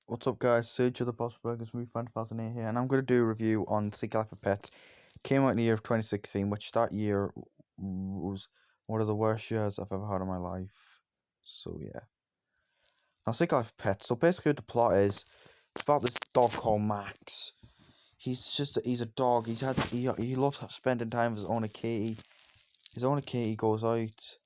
What's up, guys? Sergio the Boss Burgers Movie Fan 2008 here, and I'm going to do a review on CiTV for Pets. Came out in the year of 2016, which that year was one of the worst years I've ever had in my life. So yeah. Now CiTV for Pets. So basically, the plot is it's about this dog called Max. He's a dog. He loves spending time with his owner Katie. His owner Katie goes out,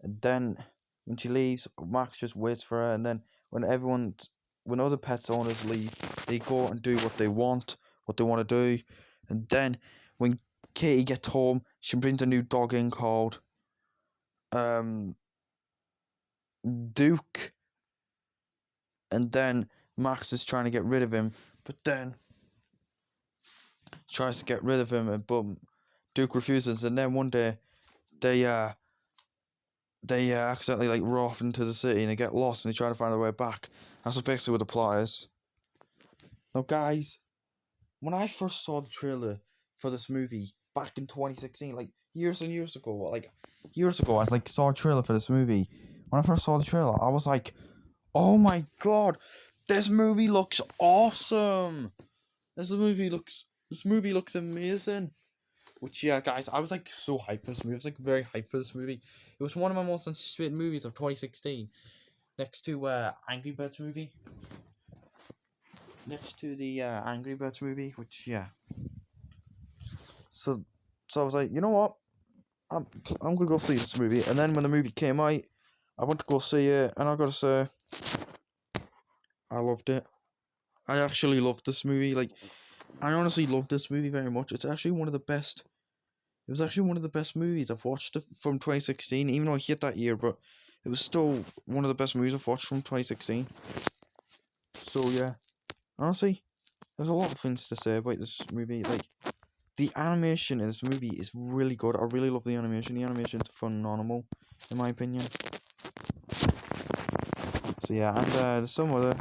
and then when she leaves, Max just waits for her, and then when other pets owners leave, they go and do what they want to do, and then when Katie gets home, she brings a new dog in called Duke, and then Max is trying to get rid of him, but then tries to get rid of him, but Duke refuses, and then one day they accidentally roar off into the city and they get lost and they try to find their way back. That's basically what the plot is. Now, guys, when I first saw the trailer for this movie back in 2016, years and years ago, I saw a trailer for this movie. When I first saw the trailer, I was like, "Oh my god, this movie looks awesome! This movie looks amazing." Which, yeah, guys, I was so hyped for this movie. I was very hyped for this movie. It was one of my most anticipated movies of 2016, next to Angry Birds movie. Next to the Angry Birds movie, which, yeah. So I was like, you know what? I'm gonna go see this movie. And then when the movie came out, I went to go see it, and I gotta say, I loved it. I actually loved this movie. I honestly loved this movie very much. It's actually one of the best. It was actually one of the best movies I've watched from 2016. Even though I hit that year, but it was still one of the best movies I've watched from 2016. So yeah, honestly, there's a lot of things to say about this movie. The animation in this movie is really good. I really love the animation. The animation's phenomenal, in my opinion. So yeah, and there's some other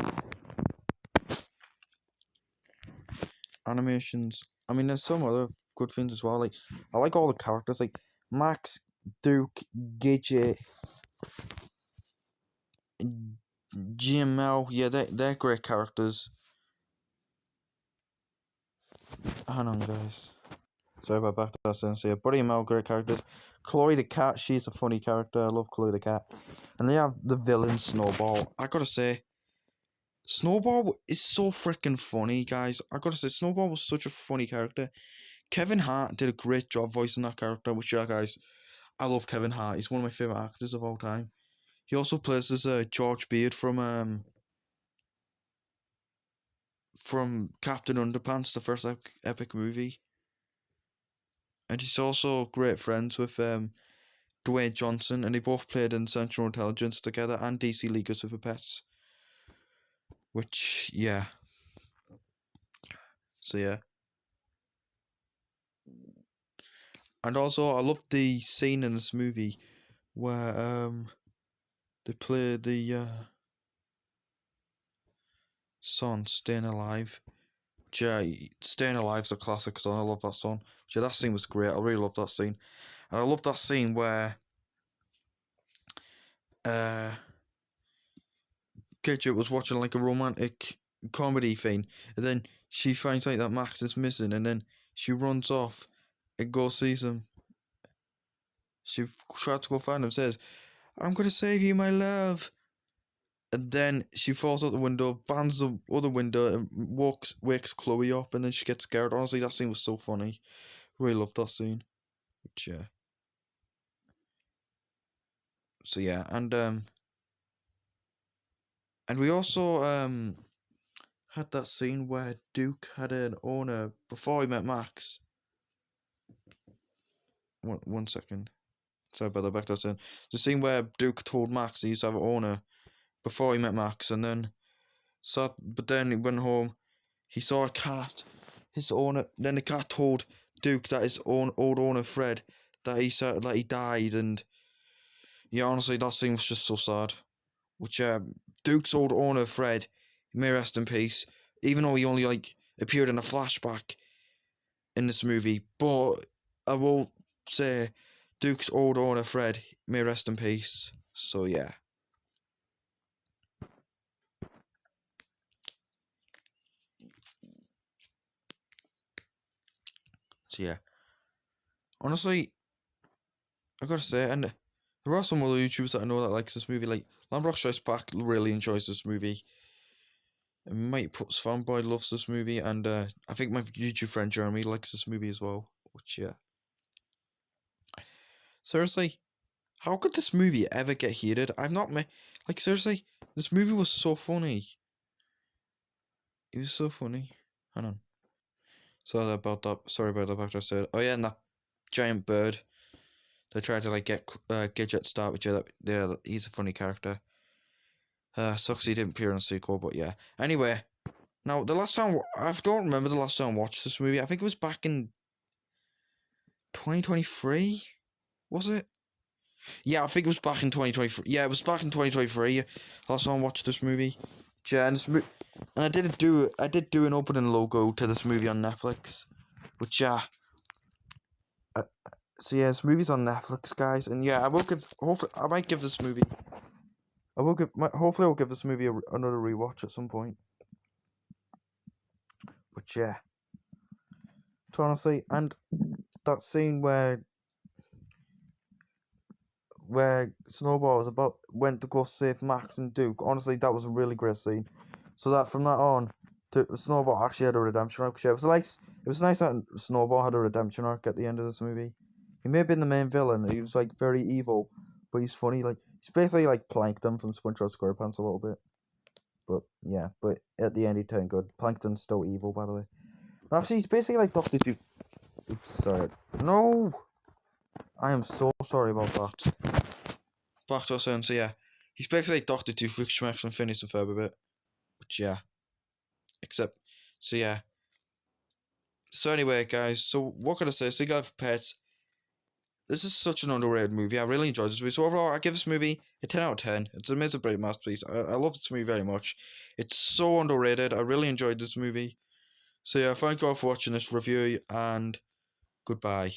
animations. I mean, there's some other good things as well. I like all the characters, like Max, Duke, Gidget, GML. Yeah, they're great characters. Hang on, guys. Sorry about back to that sentence here. Buddy and Mel, great characters. Chloe the cat, she's a funny character. I love Chloe the cat. And they have the villain Snowball. I gotta say, Snowball is so freaking funny, guys. I gotta say, Snowball was such a funny character. Kevin Hart did a great job voicing that character, which, yeah, guys, I love Kevin Hart. He's one of my favourite actors of all time. He also plays as George Beard from Captain Underpants, the first epic movie. And he's also great friends with Dwayne Johnson, and they both played in Central Intelligence together and DC League of Super Pets. Which, yeah. So, yeah. And also, I love the scene in this movie where they play the song Staying Alive. Yeah, Staying Alive's a classic song. I love that song. Yeah, that scene was great. I really love that scene. And I love that scene where Gidget was watching a romantic comedy thing, and then she finds out that Max is missing, and then she runs off and goes sees him. She tries to go find him, says, "I'm gonna save you, my love." And then she falls out the window, bangs the other window, and wakes Chloe up, and then she gets scared. Honestly, that scene was so funny. Really loved that scene. Which, yeah. So yeah, and we also had that scene where Duke had an owner before he met Max. One second. Sorry about that, back to that scene. The scene where Duke told Max he used to have an owner before he met Max, and then but then he went home, he saw a cat, his owner, then the cat told Duke that his old owner Fred, that he died, and yeah, honestly, that scene was just so sad. Which Duke's old owner Fred, may rest in peace, even though he only appeared in a flashback in this movie, but I will say Duke's old owner Fred, may rest in peace. So yeah. So yeah, honestly, I gotta say, and there are some other YouTubers that I know that likes this movie. Like Lambrock Strikes Back really enjoys this movie. And Mike Puts Fanboy loves this movie, and I think my YouTube friend Jeremy likes this movie as well. Which yeah, seriously, how could this movie ever get hated? I've not met like seriously, this movie was so funny. It was so funny. Hang on. Sorry about that. Sorry about that. After I said, oh yeah, and that giant bird. They tried to like get Gidget start with you. Yeah, he's a funny character. Sucks he didn't appear in the sequel, but yeah. Anyway, now the last time I don't remember the last time I watched this movie. I think it was back in 2023. Was it? Yeah, I think it was back in 2023. Yeah, it was back in 2023. Last time I watched this movie. Yeah, and I did do an opening logo to this movie on Netflix, which yeah. So yeah, this movie's on Netflix, guys, and yeah, I will give. Hopefully, I might give this movie. I will give. Hopefully, I'll give this movie another rewatch at some point. But yeah, honestly, and that scene where Snowball went to go save Max and Duke. Honestly, that was a really great scene. So that from that on, Snowball actually had a redemption arc. It was nice that Snowball had a redemption arc at the end of this movie. He may have been the main villain. He was like very evil, but he's funny. Like he's basically like Plankton from SpongeBob SquarePants a little bit. But yeah, but at the end he turned good. Plankton's still evil, by the way. Actually, he's basically like Doctor Duke. Oops, sorry. No, I am so sorry about that. Back to us, so yeah, he's basically like Doctor Duke, which makes him finish the third bit. But yeah, except so yeah. So anyway, guys, so what can I say? Cigar for Pets. This is such an underrated movie. I really enjoyed this movie. So overall, I give this movie a 10 out of 10. It's a major great masterpiece. I love this movie very much. It's so underrated. I really enjoyed this movie. So yeah, thank you all for watching this review, and goodbye.